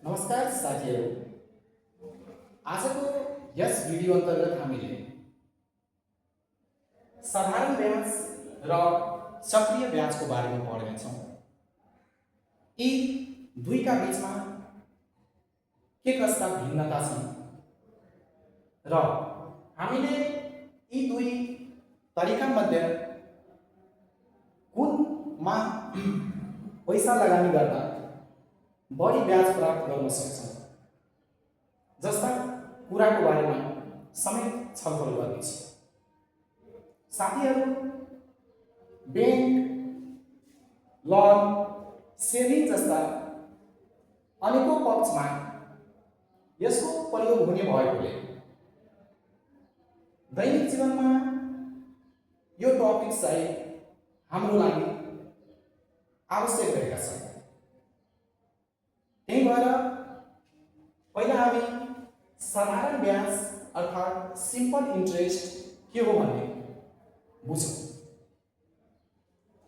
नमस्कार साथीहरू। आजको यस भिडियो अन्तर्गत हामीले साधारण ब्याज र चक्रीय ब्याजको बारेमा पढ्नेछौँ। यी दुईका बीचमा के कस्ता भिन्नता छन् र हामीले यी दुई तरिका मध्ये कुनमा पैसा लगानी गर्दा बढी ब्याज प्राप्त गर्न सक्छौँ जस्ता कुराको बारेमा समेत छलफल गर्नेछु। साथीहरू, बैंक, लोन, सेभिङ जस्ता अनेकौं पक्षमा यसको प्रयोग हुने भएकोले दैनिक जीवनमा यो टपिक चाहिँ हाम्रो लागि आवश्यक रहेका छन्। त्यही भएर पहिला हामी साधारण ब्याज अर्थात् सिम्पल इन्ट्रेस्ट के हो भन्ने बुझौँ।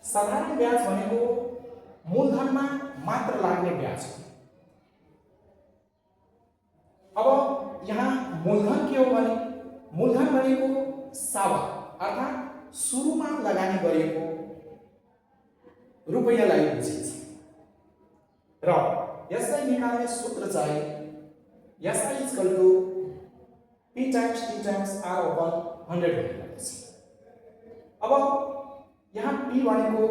साधारण ब्याज भनेको मूलधनमा मात्र लाग्ने ब्याज हो। अब यहाँ मूलधन के हो भने मूलधन भनेको सावा अर्थात् सुरुमा लगानी गरिएको रुपैयाँलाई बुझिन्छ र यसलाई निकाल्ने सूत्र चाहिँ SI equal to P times T times R upon 100 हुने गर्दछ। अब यहाँ P भनेको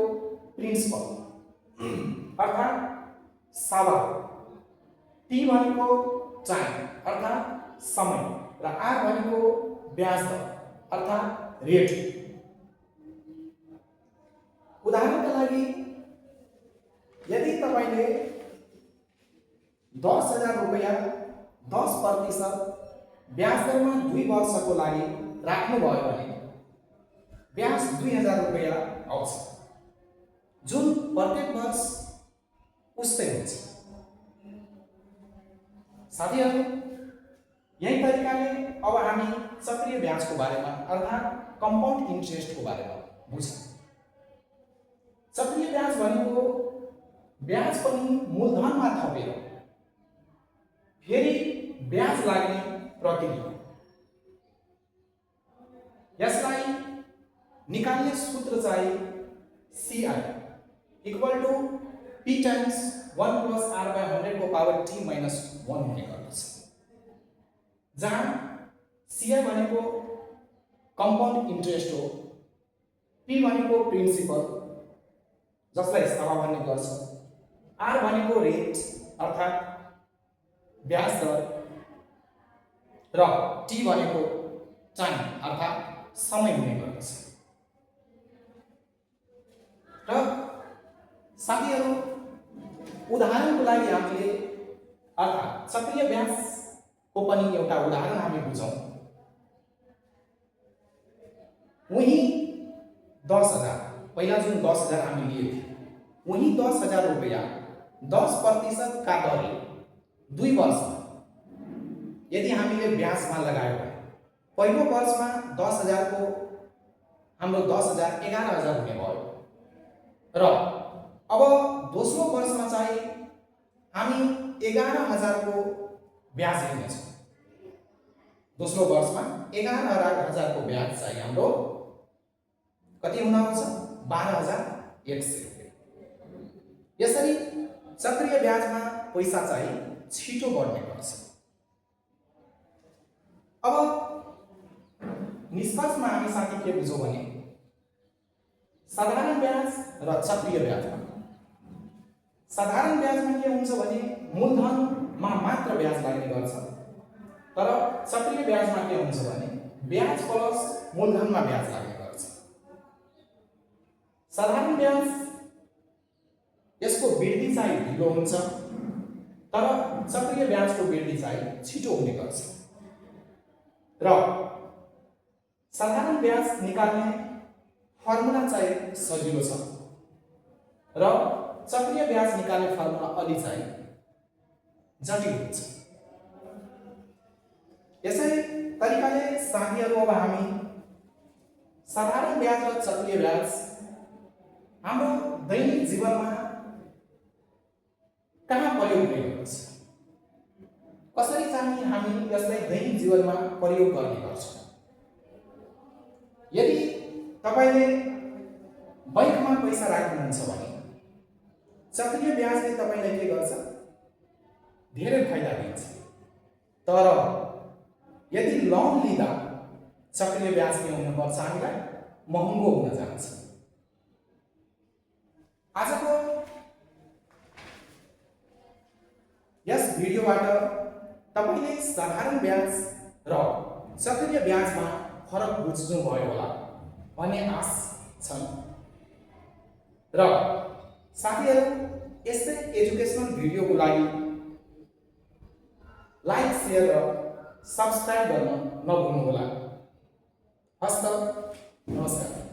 प्रिन्सिपल अर्थात् सावा, T भनेको टाइम अर्थात् समय र R भनेको ब्याज दर अर्थात् रेट। उदाहरणका लागि यदि तपाईले 10,000 रुपैयाँ 10% ब्याज दरमा 2 वर्षको लागि राख्नुभयो भने ब्याज 2,000 रुपैयाँ आउँछ, जुन प्रत्येक वर्ष उस्तै हुन्छ। साथीहरू, यही तरिकाले अब हामी चक्रीय ब्याजको बारेमा अर्थात् कम्पाउन्ड इन्ट्रेस्टको बारेमा बुझौँ। चक्रीय ब्याज भनेको ब्याज पनि मूलधनमा थपेर फेरि ब्याज लाग्ने प्रक्रिया। यसलाई निकाल्ने सूत्र चाहिँ CI equal to P times 1 plus R by 100 को पावर T माइनस 1 हुने गर्दछ, जहाँ CI भनेको कम्पाउन्ड इन्ट्रेस्ट हो, P भनेको प्रिन्सिपल जसलाई सावा भन्ने गर्छ, R भनेको रेट अर्थात् ब्याज दर र T भनेको टाइम अर्थात् समय हुने गर्दछ। र साथीहरू, उदाहरणको लागि हामीले अर्थात् चक्रीय ब्याजको पनि एउटा उदाहरण हामी बुझौँ। वही 10,000 पहिला जुन 10,000 हामी लिए थिए, वही 10,000 रुपैयाँ 10% का दरले 2 वर्षमा यदि हामीले ब्याजमा लगायो भने पहिलो वर्षमा 10,000 को हाम्रो 10,000 11,000 हुने भयो र अब दोस्रो वर्षमा चाहिँ हामी 11,000 को ब्याज लिनेछौँ। दोस्रो वर्षमा 11,000 को ब्याज चाहिँ हाम्रो कति हुन आउँछ? 12,100 रुपैयाँ। यसरी चक्रीय ब्याजमा पैसा चाहिँ छिटो बढ्ने गर्छ। अब निष्कर्षमा हामी साथी के बुझौँ भने साधारण ब्याज र चक्रीय ब्याजमा साधारण ब्याजमा के हुन्छ भने मूलधनमा मात्र ब्याज लाग्ने गर्छ, तर चक्रीय ब्याजमा के हुन्छ भने ब्याज प्लस मूलधनमा ब्याज लाग्ने गर्छ। साधारण ब्याज यसको वृद्धि चाहिँ ढिलो हुन्छ, तर चक्रीय ब्याजको वृद्धि चाहिँ छिटो हुने गर्छ। र साधारण ब्याज निकाल्ने फर्मुला चाहिँ सजिलो छ र चक्रीय ब्याज निकाल्ने फर्मुला अलि चाहिँ जटिल हुन्छ। यसै तरिकाले साथीहरू, अब हामी साधारण ब्याज र चक्रीय ब्याज हाम्रो दैनिक जीवनमा कहाँ प्रयोग हुने गर्दछ कसरी चाहिँ हामी यसलाई दैनिक जीवनमा प्रयोग गर्ने गर्छौं। यदि तपाईले बैंकमा पैसा राख्नुहुन्छ भने चक्रीय ब्याजले तपाईलाई के गर्छ? धेरै फाइदा दिन्छ। तर यदि लोन लिँदा चक्रीय ब्याज के हुनुपर्छ? हामीलाई महँगो हुन जान्छ। आजको यस भिडियोबाट तपाईले साधारण ब्याज र चक्रीय ब्याजमा फरक बुझ्नुभयो होला भन्ने आश छ। र साथीहरु, यस्तै एजुकेशनल भिडियोको लागि लाइक, शेयर र सब्स्क्राइब गर्न नभुल्नुहोला। हस्त, नमस्कार।